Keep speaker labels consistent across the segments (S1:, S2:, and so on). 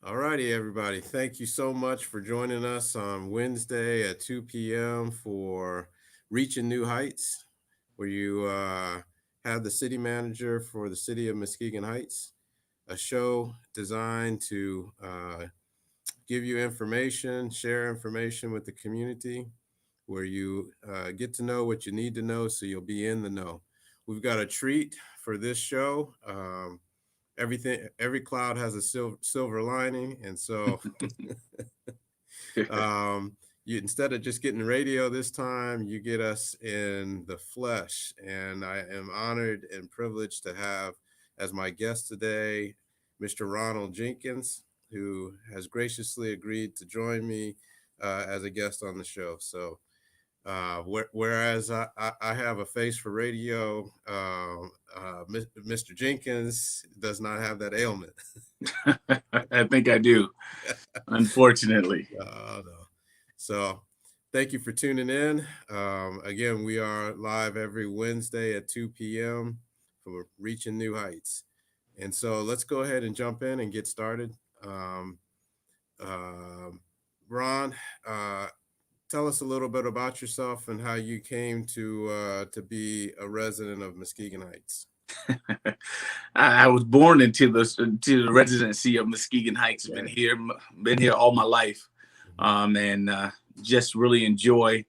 S1: All righty, everybody. Thank you so much for joining us on Wednesday at 2 p.m. for Reaching New Heights, where you have the city manager for the city of Muskegon Heights, a show designed to give you information, share information with the community, where you get to know what you need to know so you'll be in the know. We've got a treat for this show. Every cloud has a silver lining, and so you, instead of just getting radio this time, you get us in the flesh. And I am honored and privileged to have as my guest today Mr. Ronald Jenkins, who has graciously agreed to join me as a guest on the show. So whereas I have a face for radio, Mr. Jenkins does not have that ailment.
S2: I think I do, unfortunately.
S1: No. So thank you for tuning in. Again, we are live every Wednesday at 2 p.m. for Reaching New Heights. And so let's go ahead and jump in and get started. Um, um Ron, tell us a little bit about yourself and how you came to be a resident of Muskegon Heights.
S2: I was born into the residency of Muskegon Heights.
S1: Okay.
S2: Been here all my life,
S1: Mhm.
S2: and just really enjoy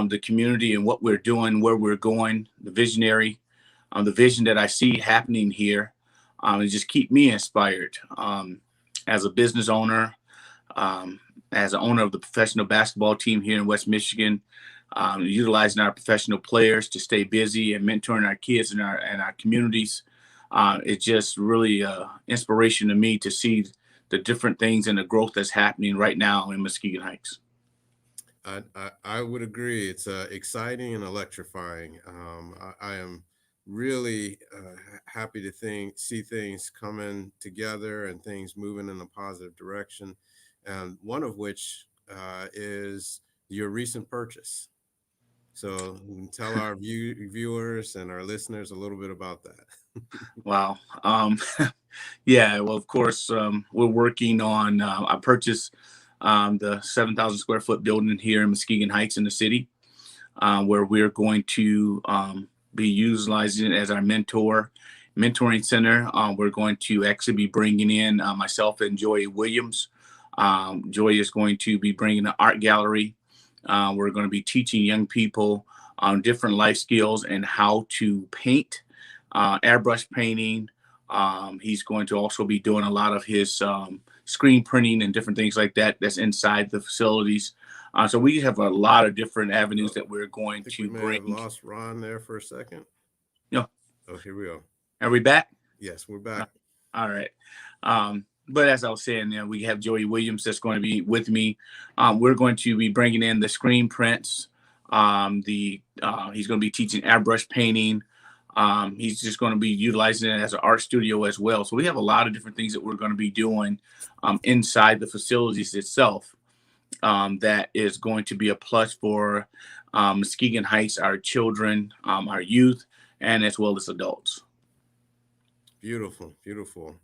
S2: the community and what we're doing, where we're going, the vision that I see happening here, and just keep me inspired as a business owner, um, as an owner of the professional basketball team here in West Michigan, utilizing our professional players to stay busy and mentoring our kids and our communities. It's just really inspiration to me to see the different things and the growth that's happening right now in Muskegon Heights.
S1: I would agree. It's exciting and electrifying. I am really happy to see things coming together and things moving in a positive direction. And one of which is your recent purchase. So tell our viewers and our listeners a little bit about that.
S2: Wow. Yeah. Well, of course, we're working on. I purchased the 7,000 square foot building here in Muskegon Heights in the city, where we're going to be utilizing it as our mentoring center. We're going to actually be bringing in myself and Joy Williams. Joy is going to be bringing an art gallery. We're going to be teaching young people on different life skills and how to paint, airbrush painting. He's going to also be doing a lot of his screen printing and different things like that that's inside the facilities. So we have a lot of different avenues
S1: Oh,
S2: that we're
S1: I
S2: going
S1: think we
S2: to
S1: may have
S2: bring.
S1: lost Ron there for a second.
S2: You know,
S1: Oh, here we go.
S2: are we back?
S1: Yes, we're back.
S2: All right. But as I was saying, we have Joey Williams that's going to be with me. We're going to be bringing in the screen prints. The He's going to be teaching airbrush painting. He's just going to be utilizing it as an art studio as well. So we have a lot of different things that we're going to be doing inside the facilities itself. That is going to be a plus for Muskegon Heights, our children, our youth, and as well as adults.
S1: Beautiful, beautiful.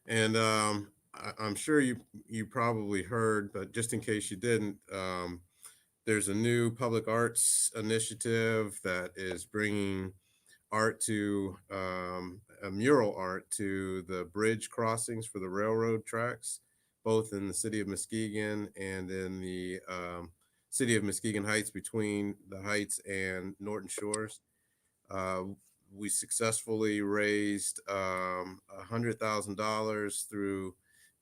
S1: And I'm sure you probably heard, but just in case you didn't, there's a new public arts initiative that is bringing art to a mural art to the bridge crossings for the railroad tracks, both in the city of Muskegon and in the city of Muskegon Heights, between the Heights and Norton Shores. Uh, we successfully raised $100,000 through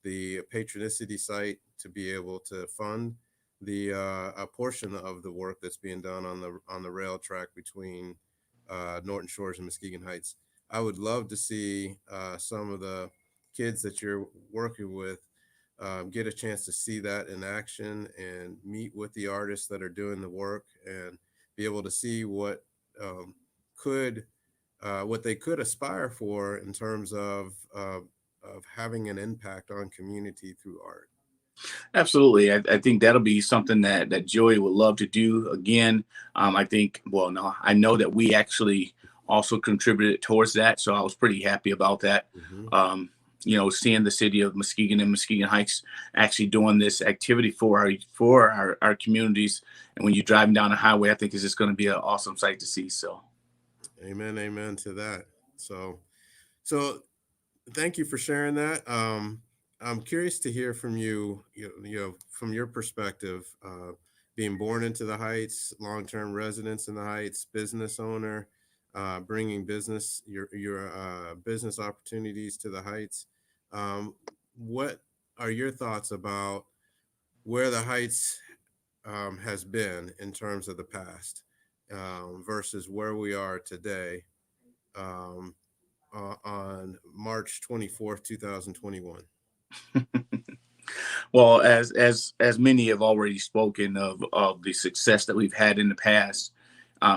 S1: the patronicity site to be able to fund the a portion of the work that's being done on the rail track between Norton Shores and Muskegon Heights. I would love to see some of the kids that you're working with get a chance to see that in action and meet with the artists that are doing the work and be able to see um, could what they could aspire for in terms of having an impact on community through art.
S2: Absolutely. I think that'll be something that Joey would love to do again. I think, well, no, I know that we actually also contributed towards that. So I was pretty happy about that.
S1: Hmm.
S2: Um, seeing the city of Muskegon and Muskegon Heights actually doing this activity for our communities. And when you're driving down the highway, I think it's just going to be an awesome sight to see. So,
S1: Amen to that. So thank you for sharing that. I'm curious to hear from you, from your perspective, being born into the Heights, long-term residence in the Heights, business owner, bringing your business opportunities to the Heights. What are your thoughts about where the Heights has been in terms of the past versus where we are today? Um, on March 24th, 2021.
S2: well, as many have already spoken of the success that we've had in the past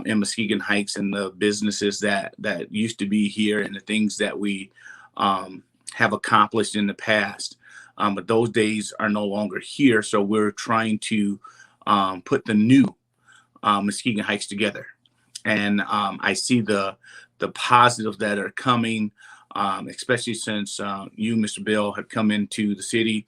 S2: in Muskegon Heights, and the businesses that used to be here, and the things that we have accomplished in the past. But those days are no longer here. So we're trying to put the new Muskegon Heights together. And I see the positives that are coming, especially since you, Mr. Bill, have come into the city.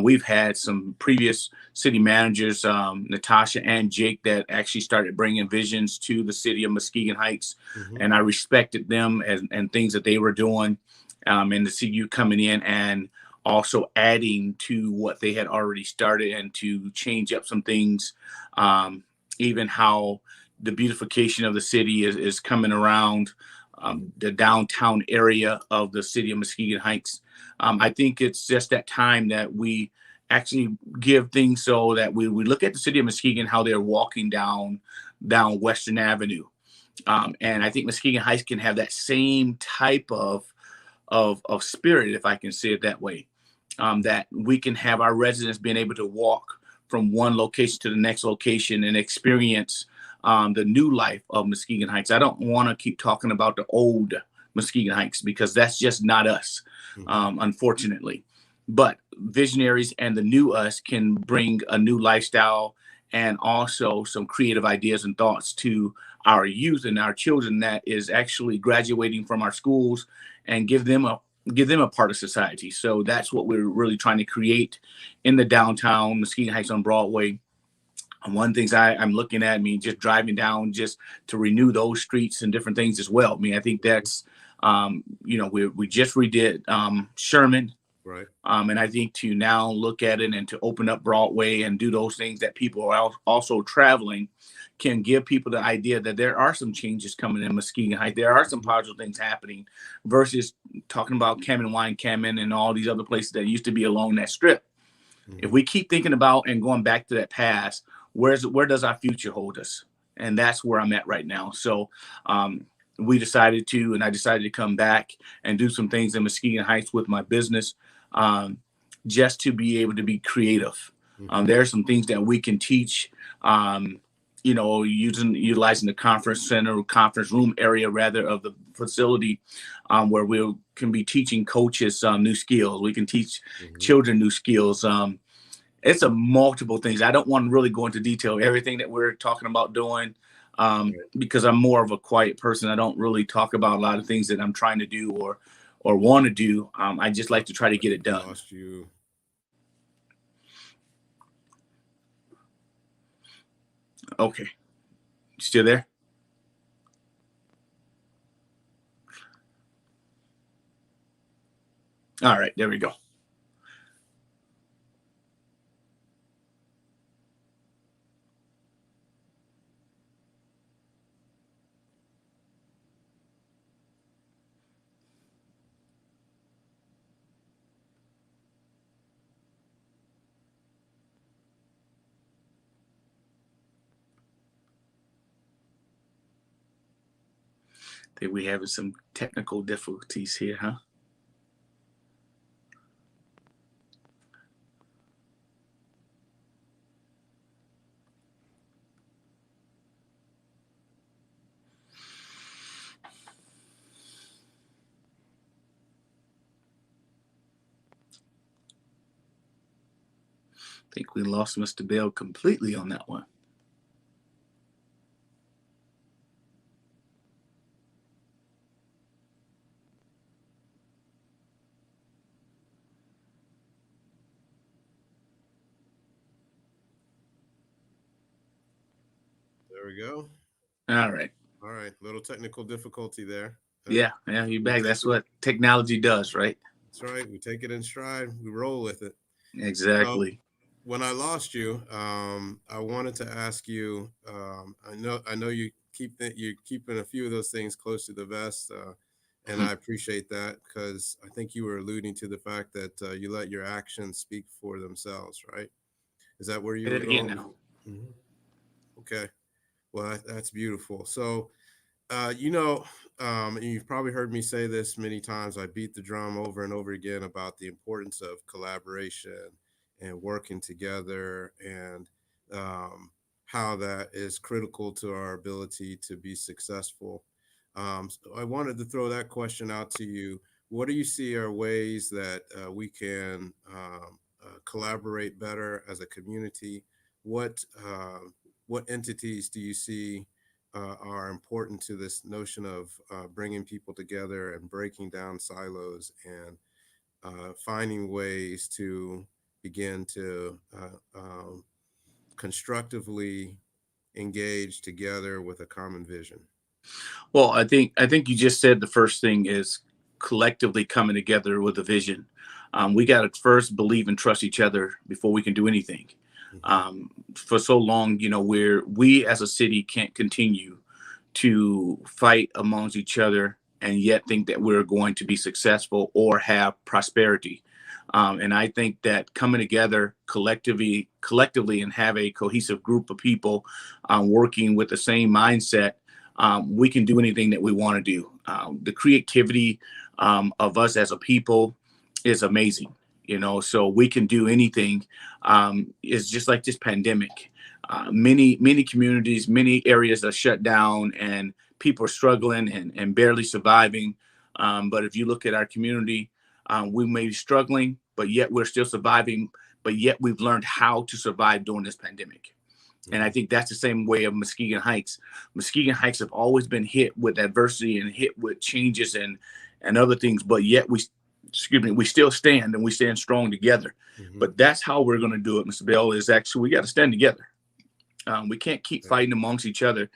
S2: We've had some previous city managers, Natasha and Jake, that actually started bringing visions to the city of Muskegon Heights.
S1: Mm-hmm.
S2: And I respected them and things that they were doing, and to see you coming in and also adding to what they had already started, and to change up some things, even how the beautification of the city is coming around the downtown area of the city of Muskegon Heights. I think it's just that time that we actually give things so that we look at the city of Muskegon, how they're walking down Western Avenue. And I think Muskegon Heights can have that same type of spirit, if I can say it that way, that we can have our residents being able to walk from one location to the next location and experience the new life of Muskegon Heights. I don't want to keep talking about the old Muskegon Heights, because that's just not us, unfortunately. But visionaries and the new us can bring a new lifestyle, and also some creative ideas and thoughts to our youth and our children that is actually graduating from our schools, and give them a part of society. So that's what we're really trying to create in the downtown Muskegon Heights on Broadway. And one of the things I'm looking at, just driving down, just to renew those streets and different things as well. I think that's, we just redid Sherman.
S1: Right.
S2: And I think to now look at it and to open up Broadway and do those things that people are also traveling, can give people the idea that there are some changes coming in Muskegon Heights. There are some positive things happening, versus talking about Cammon and all these other places that used to be along that strip. Mm-hmm. If we keep thinking about and going back to that past, where does our future hold us? And that's where I'm at right now. So I decided to come back and do some things in Muskegon Heights with my business, just to be able to be creative. Mm-hmm. There are some things that we can teach, utilizing the conference room area rather of the facility, where we can be teaching coaches new skills. We can teach children new skills. It's a multiple things. I don't want to really go into detail everything that we're talking about doing, because I'm more of a quiet person. I don't really talk about a lot of things that I'm trying to do or want to do. I just like to try to get it done.
S1: Lost you.
S2: Okay. Still there? All right, there we go. I think we're having some technical difficulties here, huh? I think we lost Mr. Bell completely on that one.
S1: There we go.
S2: All right.
S1: All right. Little technical difficulty there.
S2: Yeah, you
S1: We
S2: back.
S1: take
S2: That's
S1: it.
S2: what technology does, right?
S1: That's right. We take it in stride. We roll with it. So
S2: Exactly.
S1: when I lost you, I wanted to ask you. I know you you're keeping a few of those things close to the vest, and I appreciate that because I think you were alluding to the fact that you let your actions speak for themselves, right? Is that where you
S2: Say
S1: were
S2: it again
S1: going?
S2: now.
S1: Mhm. Okay. Well, that's beautiful. So, and you've probably heard me say this many times. I beat the drum over and over again about the importance of collaboration and working together, and how that is critical to our ability to be successful. So I wanted to throw that question out to you. What do you see are ways that we can collaborate better as a community? What what entities do you see are important to this notion of bringing people together and breaking down silos and finding ways to begin to constructively engage together with a common vision?
S2: Well, I think you just said the first thing is collectively coming together with a vision. We got to first believe and trust each other before we can do anything.
S1: Hmm.
S2: For so long, where we as a city can't continue to fight amongst each other and yet think that we're going to be successful or have prosperity. And I think that coming together collectively and have a cohesive group of people working with the same mindset, we can do anything that we want to do. The creativity of us as a people is amazing, so we can do anything. It's just like this pandemic. Many communities, many areas are shut down and people are struggling and barely surviving. But if you look at our community, we may be struggling, but yet we're still surviving, but yet we've learned how to survive during this pandemic. And I
S1: Hmm.
S2: think that's the same way of Muskegon Heights. Muskegon Heights have always been hit with adversity and hit with changes and other things, but yet we still stand and we stand strong together.
S1: Hmm.
S2: But that's how we're going to do it, Mr. Bell, is actually we got to stand together. We can't keep fighting amongst each other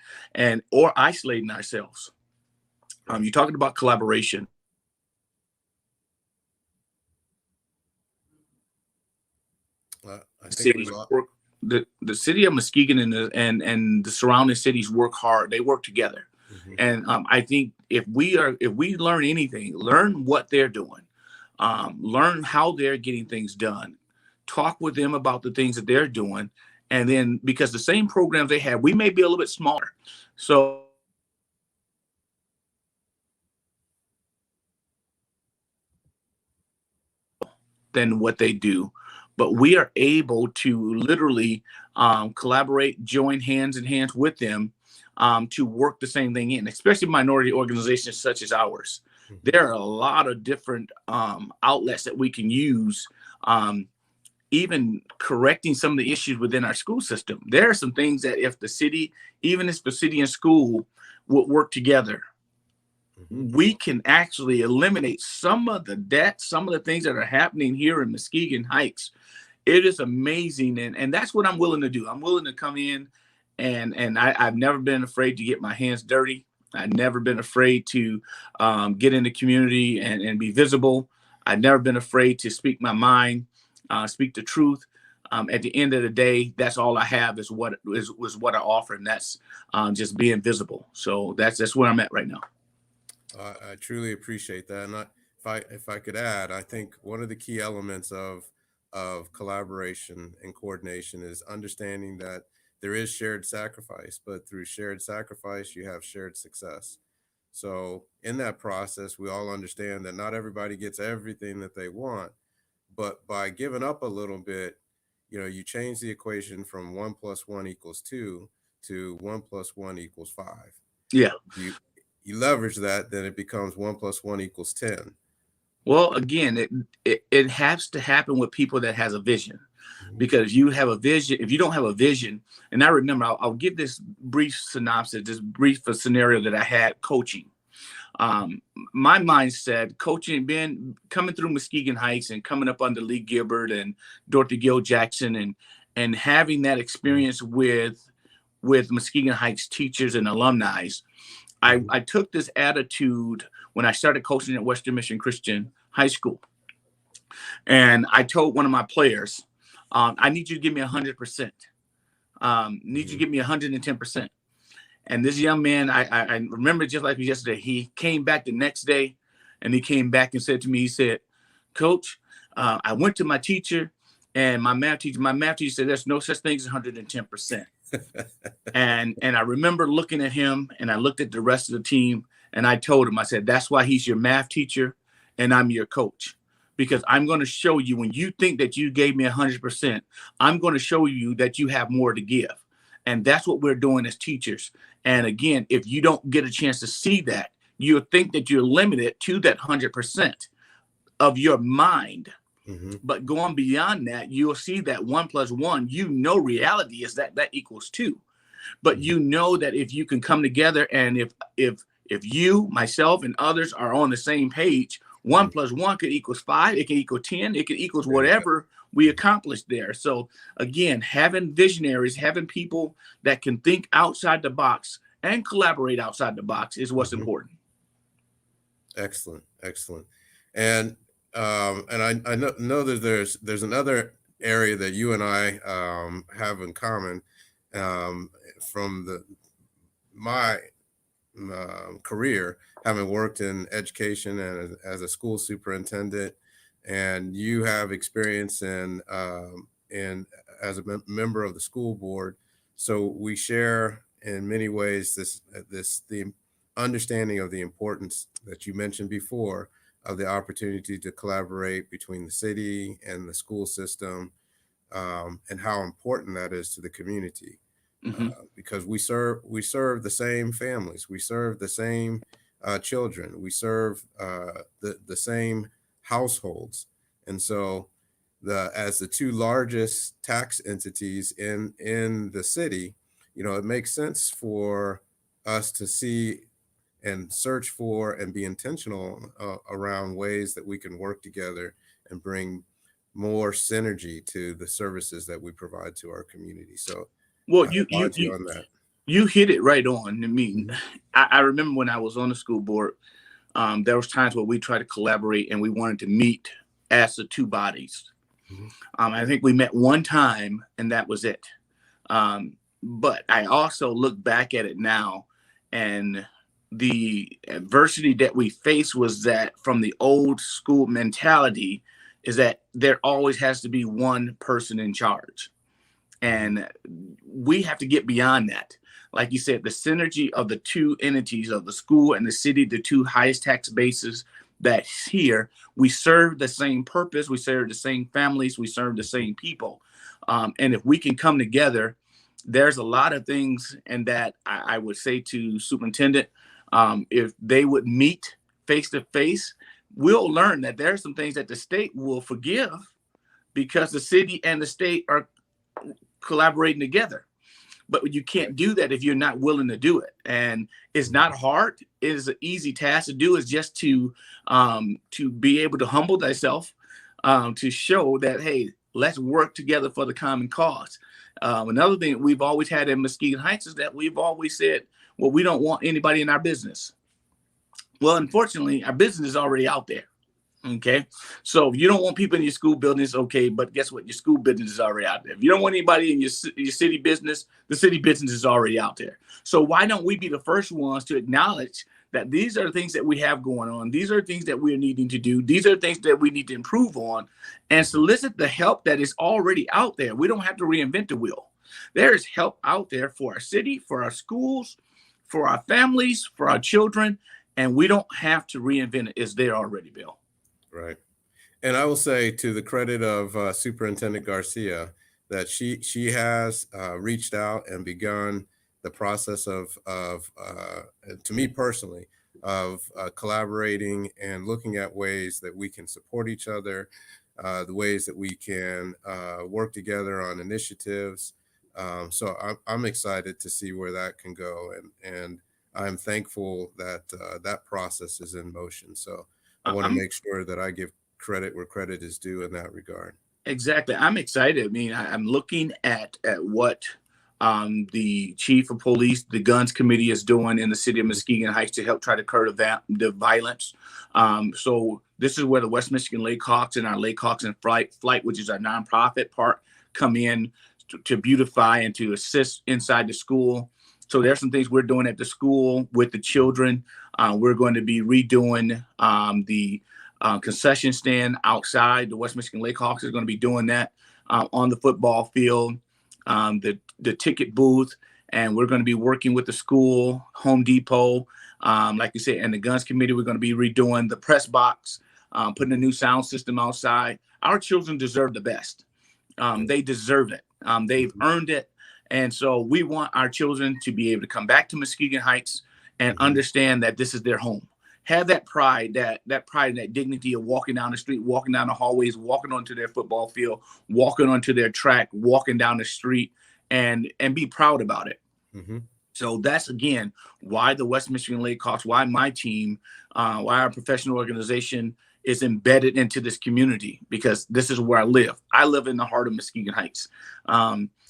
S2: or isolating ourselves.
S1: Right.
S2: You're talking about collaboration.
S1: I think we
S2: Cities
S1: lost.
S2: work. The city of Muskegon and the surrounding cities work hard. They work together,
S1: Hmm.
S2: and I think if we learn anything, learn what they're doing, learn how they're getting things done, talk with them about the things that they're doing, and then because the same programs they have, we may be a little bit smaller, so than what they do. But we are able to literally collaborate, join hands in hands with them to work the same thing in, especially minority organizations such as ours.
S1: Hmm.
S2: There are a lot of different outlets that we can use, even correcting some of the issues within our school system. There are some things that if the city, even if the city and school would work together,
S1: Hmm.
S2: we can actually eliminate some of the debt, some of the things that are happening here in Muskegon Heights. It is amazing, and that's what I'm willing to do. I'm willing to come in, and I've never been afraid to get my hands dirty. I've never been afraid to get in the community and be visible. I've never been afraid to speak my mind, speak the truth. At the end of the day, that's all I have is what I offer, and that's just being visible. So that's where I'm at right now.
S1: I truly appreciate that, and if I could add, I think one of the key elements of collaboration and coordination is understanding that there is shared sacrifice, but through shared sacrifice, you have shared success. So in that process, we all understand that not everybody gets everything that they want, but by giving up a little bit, you change the equation from 1 + 1 = 2 to 1 + 1 = 5.
S2: Yeah.
S1: You leverage that, then it becomes 1 + 1 = 10.
S2: Well, again, it has to happen with people that has a vision,
S1: Mhm.
S2: because you have a vision. If you don't have a vision, and I remember, I'll give this brief synopsis, this brief scenario that I had coaching. Um, my mindset, coaching, been coming through Muskegon Heights and coming up under Lee Gilbert and Dorothy Gill Jackson, and having that
S1: Mhm.
S2: experience with with Muskegon Heights teachers and alumni. I took this attitude when I started coaching at Western Mission Christian High School. And I told one of my players, I need you to give me 100%. Need you to give me 110%. And this young man, I remember just like yesterday, he came back the next day and he came back and said to me, he said, Coach, I went to my teacher and my math teacher said, there's no such thing as 110%. and I remember looking at him and I looked at the rest of the team and I told him, I said, that's why he's your math teacher and I'm your coach. Because I'm going to show you when you think that you gave me 100%, I'm going to show you that you have more to give. And that's what we're doing as teachers. And again, if you don't get a chance to see that, you'll think that you're limited to that 100% of your mind. Mm-hmm. But going beyond that, you'll see that 1 + 1, reality is that equals 2. But you know that if you can come together and if you, myself, and others are on the same page, 1 + 1 could equal 5. It can equal 10. It can equal whatever we accomplish there. So again, having visionaries, having people that can think outside the box and collaborate outside the box is what's important.
S1: Excellent. And I know that there's another area that you and I have in common from my career, having worked in education and as a school superintendent, and you have experience in as a member of the school board. So we share in many ways the understanding of the importance that you mentioned before of the opportunity to collaborate between the city and the school system, and how important that is to the community. Mm-hmm. Because we serve the same families, we serve the same children, we serve the same households, and so as the two largest tax entities in the city, it makes sense for us to see and search for and be intentional around ways that we can work together and bring more synergy to the services that we provide to our community. So.
S2: Well, you hit it right on. I mean, I remember when I was on the school board, there was times where we tried to collaborate and we wanted to meet as the two bodies. Mm-hmm. I think we met one time and that was it. But I also look back at it now, and the adversity that we faced was that from the old school mentality is that there always has to be one person in charge. And we have to get beyond that. Like you said, the synergy of the two entities of the school and the city, the two highest tax bases that's here, we serve the same purpose. We serve the same families. We serve the same people. And if we can come together, there's a lot of things. And that I would say to superintendent, if they would meet face to face, we'll learn that there are some things that the state will forgive because the city and the state are collaborating together. But you can't do that if you're not willing to do it. And it's not hard. It is an easy task to do. Is just to be able to humble thyself, to show that, hey, let's work together for the common cause. Another thing we've always had in Muskegon Heights is that we've always said, well, we don't want anybody in our business. Well, unfortunately, our business is already out there. Okay, so if you don't want people in your school buildings, okay, but guess what? Your school business is already out there. If you don't want anybody in your city business, the city business is already out there. So why don't we be the first ones to acknowledge that these are the things that we have going on? These are things that we're needing to do. These are things that we need to improve on, and solicit the help that is already out there. We don't have to reinvent the wheel. There is help out there for our city, for our schools, for our families, for our children, and we don't have to reinvent it. It's there already, Bill.
S1: Right. And I will say, to the credit of Superintendent Garcia, that she has reached out and begun the process of to me personally, of collaborating and looking at ways that we can support each other, the ways that we can work together on initiatives. So I'm excited to see where that can go. And I'm thankful that that process is in motion. So I want to make sure that I give credit where credit is due in that regard.
S2: Exactly. I'm excited. I mean, I'm looking at what the chief of police, the guns committee is doing in the city of Muskegon Heights to help try to curb the violence. So this is where the West Michigan Lake Hawks and our Lake Hawks in Flight, which is our nonprofit part, come in to beautify and to assist inside the school. So there's some things we're doing at the school with the children. We're going to be redoing the concession stand outside. The West Michigan Lake Hawks is going to be doing that on the football field, the ticket booth, and we're going to be working with the school, Home Depot, like you said, and the guns committee. We're going to be redoing the press box, putting a new sound system outside. Our children deserve the best. They deserve it. They've earned it. And so we want our children to be able to come back to Muskegon Heights and understand that this is their home. Have that pride, that pride and that dignity of walking down the street, walking down the hallways, walking onto their football field, walking onto their track, walking down the street, and be proud about it. So that's, again, why the West Michigan Lake Hawks, why my team, why our professional organization is embedded into this community, because this is where I live. I live in the heart of Muskegon Heights.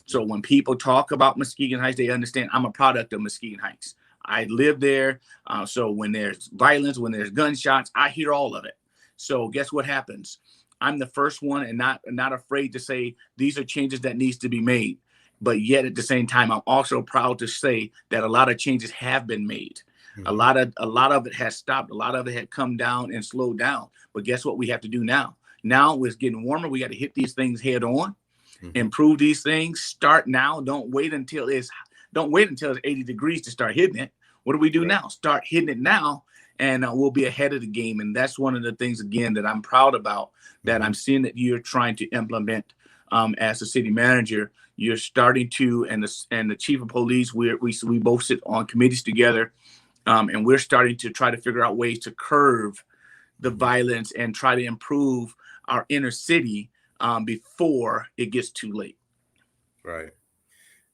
S2: So when people talk about Muskegon Heights, they understand I'm a product of Muskegon Heights. I live there. So when there's violence, when there's gunshots, I hear all of it. So guess what happens? I'm the first one and not afraid to say these are changes that needs to be made. But yet at the same time, I'm also proud to say that a lot of changes have been made. A lot of it has stopped. A lot of it had come down and slowed down. But guess what we have to do now? Now it's getting warmer. We got to hit these things head on, improve these things. Start now. Don't wait until it's 80 degrees to start hitting it. What do we do now? Start hitting it now, and we'll be ahead of the game. And that's one of the things, again, that I'm proud about, that I'm seeing that you're trying to implement as a city manager. You're starting to, and the chief of police, we both sit on committees together, and we're starting to try to figure out ways to curb the violence and try to improve our inner city before it gets too late.
S1: Right.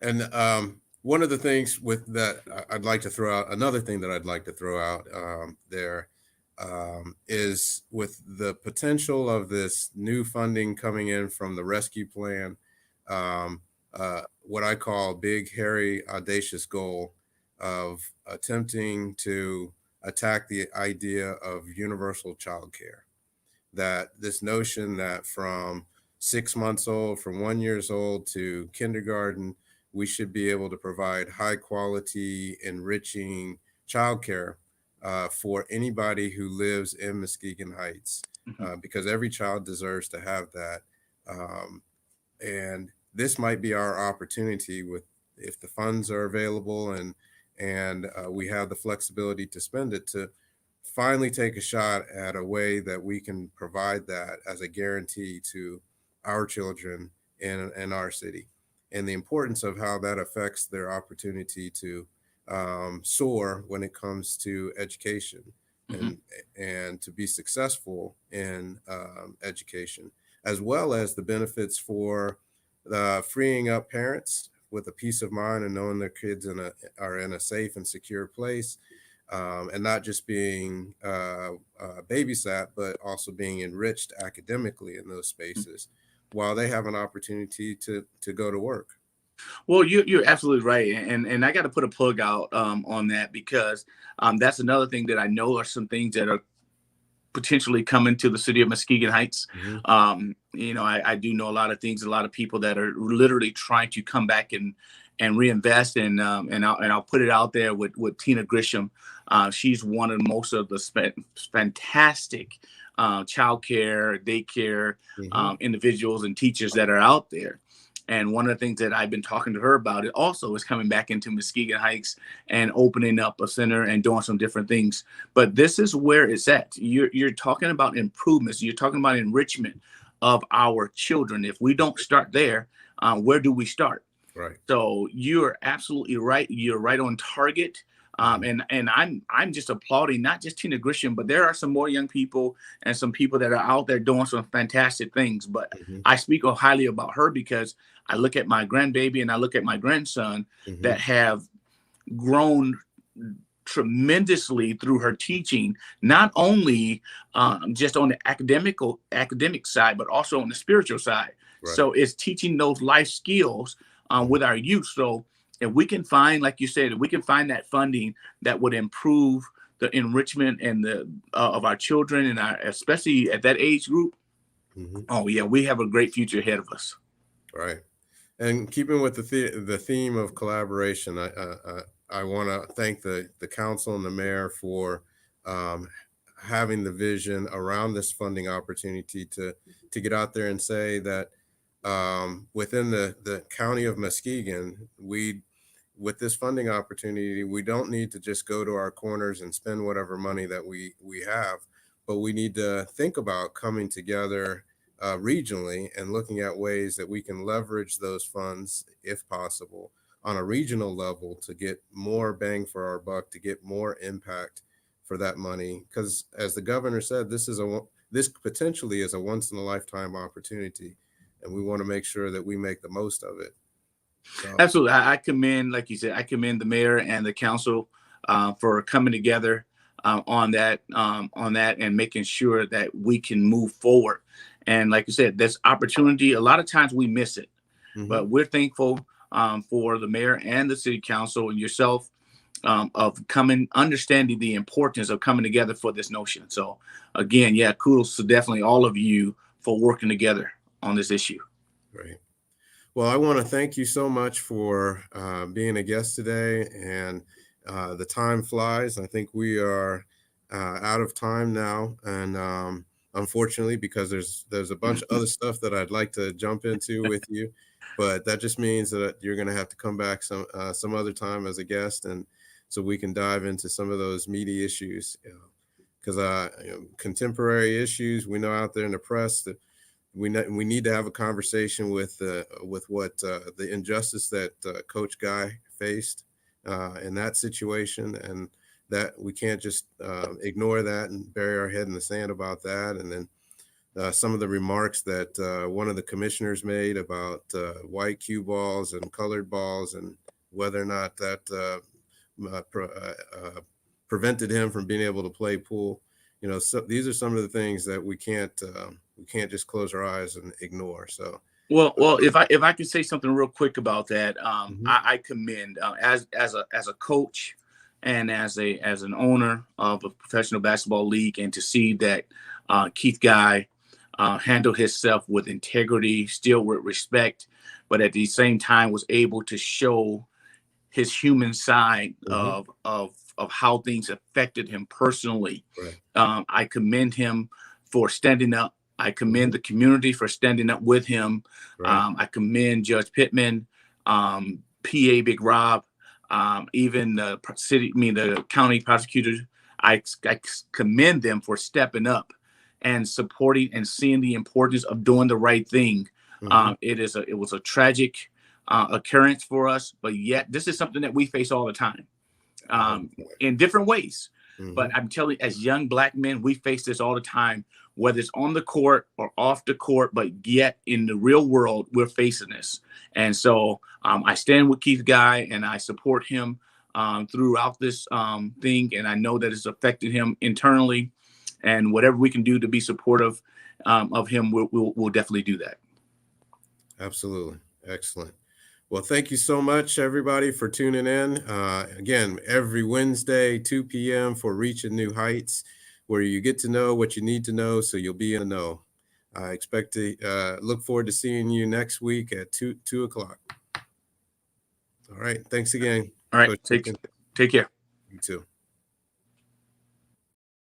S1: And one of the things with that I'd like to throw out, another thing that I'd like to throw out there is with the potential of this new funding coming in from the rescue plan, what I call big, hairy, audacious goal of attempting to attack the idea of universal childcare. That this notion that from 6 months old, from 1 year old to kindergarten, we should be able to provide high quality, enriching childcare for anybody who lives in Muskegon Heights, because every child deserves to have that. And this might be our opportunity, with if the funds are available and we have the flexibility to spend it, to finally take a shot at a way that we can provide that as a guarantee to our children in our city, and the importance of how that affects their opportunity to soar when it comes to education and to be successful in education, as well as the benefits for freeing up parents with a peace of mind and knowing their kids are in a safe and secure place, and not just being babysat, but also being enriched academically in those spaces while they have an opportunity to go to work.
S2: Well, you're absolutely right, and I got to put a plug out on that, because that's another thing that I know are some things that are potentially coming to the city of Muskegon Heights. I do know a lot of things, a lot of people that are literally trying to come back and reinvest, and I'll put it out there with Tina Grisham. She's one of most of the fantastic childcare, daycare individuals and teachers that are out there. And one of the things that I've been talking to her about it also is coming back into Muskegon Heights and opening up a center and doing some different things. But this is where it's at. You're talking about improvements. You're talking about enrichment of our children. If we don't start there, where do we start?
S1: Right.
S2: So you're absolutely right. You're right on target. And I'm just applauding not just Tina Grisham, but there are some more young people and some people that are out there doing some fantastic things. But I speak highly about her because I look at my grandbaby and I look at my grandson that have grown tremendously through her teaching, not only just on the academic side, but also on the spiritual side. Right. So it's teaching those life skills with our youth. So if we can find, like you said, if we can find that funding that would improve the enrichment and the of our children and our, especially at that age group, oh yeah, we have a great future ahead of us.
S1: Right. And keeping with the theme of collaboration, I want to thank the council and the mayor for having the vision around this funding opportunity to get out there and say that within the county of Muskegon, with this funding opportunity, we don't need to just go to our corners and spend whatever money that we have, but we need to think about coming together regionally and looking at ways that we can leverage those funds, if possible, on a regional level to get more bang for our buck, to get more impact for that money. Because as the governor said, this potentially is a once in a lifetime opportunity, and we want to make sure that we make the most of it. So.
S2: Absolutely. I commend, like you said, I commend the mayor and the council for coming together on that and making sure that we can move forward. And like you said, this opportunity, a lot of times we miss it, but we're thankful for the mayor and the city council and yourself of understanding the importance of coming together for this notion. So again, yeah, kudos to definitely all of you for working together on this issue.
S1: Right. Well, I want to thank you so much for being a guest today, and the time flies. I think we are out of time now, and unfortunately, because there's a bunch of other stuff that I'd like to jump into with you, but that just means that you're going to have to come back some other time as a guest, and so we can dive into some of those meaty issues, because contemporary issues we know out there in the press that. We need to have a conversation with what the injustice that Coach Guy faced in that situation, and that we can't just ignore that and bury our head in the sand about that. And then some of the remarks that one of the commissioners made about white cue balls and colored balls, and whether or not that prevented him from being able to play pool. So these are some of the things that we can't just close our eyes and ignore. So,
S2: well, if I could say something real quick about that, I commend as a coach and as an owner of a professional basketball league, and to see that Keith Guy handled himself with integrity, still with respect, but at the same time was able to show his human side of how things affected him personally.
S1: Right.
S2: I commend him for standing up. I commend the community for standing up with him.
S1: Right.
S2: I commend Judge Pittman, PA Big Rob, even the county prosecutor. I commend them for stepping up and supporting and seeing the importance of doing the right thing. It was a tragic occurrence for us, but yet this is something that we face all the time in different ways. But I'm telling you, as young Black men, we face this all the time, whether it's on the court or off the court, but yet in the real world, we're facing this. And so I stand with Keith Guy, and I support him throughout this thing. And I know that it's affected him internally, and whatever we can do to be supportive of him, we'll definitely do that.
S1: Absolutely. Excellent. Well, thank you so much, everybody, for tuning in. Again, every Wednesday, 2 p.m. for Reaching New Heights, where you get to know what you need to know so you'll be in the know. I expect to look forward to seeing you next week at 2 o'clock. All right. Thanks again.
S2: All right. Take care.
S1: You too.